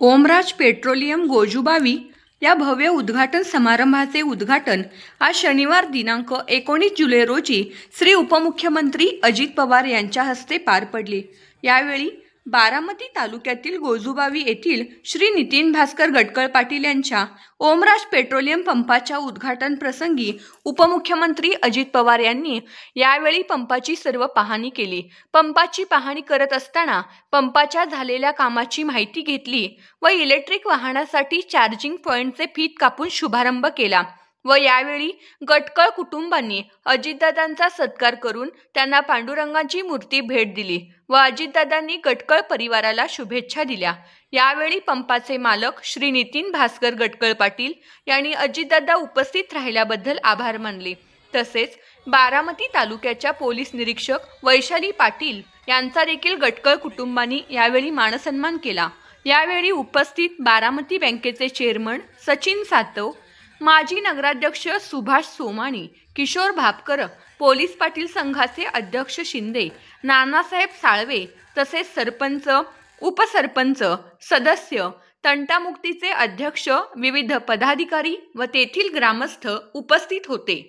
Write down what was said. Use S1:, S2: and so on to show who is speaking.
S1: Omraj petroleum गोजुबावी या भव्य उद्घाटन समारंभाचे उद्घाटन आज शनिवार दिनांक 19 जुलै रोजी श्री उपमुख्यमंत्री अजित पवार यांच्या हस्ते पार पडले। यावेळी बारामती तालुक्यातील गोजुबावी येथील श्री नितीन भास्कर गटकळ पाटील यांच्या ओमराज पेट्रोलियम पंपाच्या उद्घाटन प्रसंगी उपमुख्यमंत्री अजित पवार यांनी यावेळी पंपाची सर्व पाहणी केली। पंपाची पाहणी करत असताना पंपाच्या झालेल्या कामाची माहिती घेतली व इलेक्ट्रिक वाहनासाठी चार्जिंग पॉइंटचे फीत कापून शुभारंभ केला व यावेळी गटकळ कुटुंबांनी अजितदादांचा सत्कार करून त्यांना पांडुरंगाची मूर्ती भेट दिली व अजितदादांनी गटकळ परिवाराला शुभेच्छा दिल्या। यावेळी पंपाचे मालक श्री नितीन भास्कर गटकळ पाटील यांनी अजितदादा उपस्थित राहिल्याबद्दल आभार मानले। तसेच बारामती तालुक्याच्या पोलीस निरीक्षक वैशाली पाटील यांचा देखील गटकळ कुटुंबांनी यावेळी मानसन्मान केला। यावेळी उपस्थित बारामती बँकेचे चेअरमन सचिन सातव, माजी नगराध्यक्ष सुभाष सोमाणी, किशोर भापकर, पोलीस पाटील संघाचे अध्यक्ष शिंदे, नानासाहेब साळवे तसेच सरपंच, उपसरपंच, सदस्य, तंटामुक्तीचे अध्यक्ष, विविध पदाधिकारी व तेथील ग्रामस्थ उपस्थित होते।